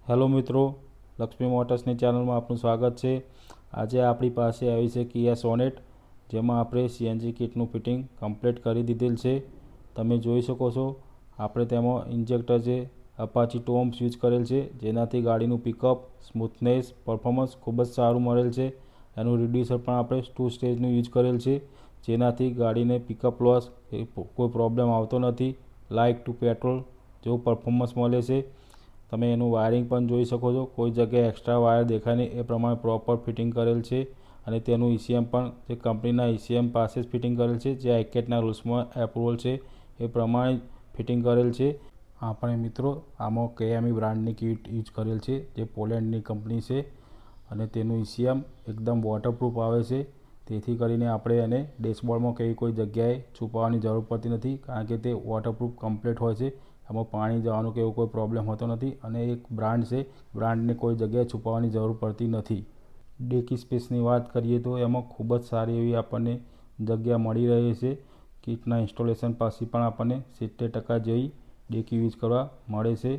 Hello મિત્રો, લક્ષ્મી મોટર્સની ચેનલમાં આપનું સ્વાગત છે। આજે આપણી પાસે આવી છે કિયા સોનેટ, જેમાં આપણે સીએનજી કિટનું ફિટિંગ કમ્પ્લીટ કરી દીધેલ છે। તમે જોઈ શકો છો, આપણે તેમાં ઇન્જેક્ટર છે અપાચી ટોમ્સ યુઝ કરેલ છે, જેનાથી ગાડીનું પિકઅપ, સ્મૂથનેસ, પરફોર્મન્સ ખૂબ જ સારું મળેલ છે। એનું રિડ્યુસર પણ આપણે 2 સ્ટેજનું યુઝ કરેલ છે, જેનાથી ગાડીને પિકઅપ લોસ કોઈ પ્રોબ્લેમ આવતો નથી। લાઇક ટુ પેટ્રોલ જેવું પરફોર્મન્સ મળે છે। તમે એનું વાયરિંગ પણ જોઈ શકો છો, કોઈ જગ્યાએ એક્સ્ટ્રા વાયર દેખાય નહીં એ પ્રમાણે પ્રોપર ફિટિંગ કરેલ છે। અને તેનું ઈસીએમ પણ જે કંપનીના ઈસીએમ પાસે જ ફિટિંગ કરેલ છે, જે આઈકેટના રૂલ્સમાં એપ્રુવલ છે એ પ્રમાણે ફિટિંગ કરેલ છે। આપણે મિત્રો આમાં કેએમઈ બ્રાન્ડની કીટ યુઝ કરેલ છે, જે પોલેન્ડની કંપની છે, અને તેનું ઈસીએમ એકદમ વોટરપ્રૂફ આવે છે, તેથી કરીને આપણે એને ડેશબોર્ડમાં કે કોઈ જગ્યાએ છુપાવવાની જરૂર પડતી નથી, કારણ કે તે વોટરપ્રૂફ કમ્પ્લીટ હોય છે। એમાં પાણી જવાનું કે એવો કોઈ પ્રોબ્લેમ હોતો નથી, અને એક બ્રાન્ડ છે, બ્રાન્ડને કોઈ જગ્યાએ છુપાવવાની જરૂર પડતી નથી। ડેકી સ્પેસની વાત કરીએ તો એમાં ખૂબ જ સારી એવી આપણને જગ્યા મળી રહે છે। કિટના ઇન્સ્ટોલેશન પછી પણ આપણને 70% જેવી ડેકી યુઝ કરવા મળે છે।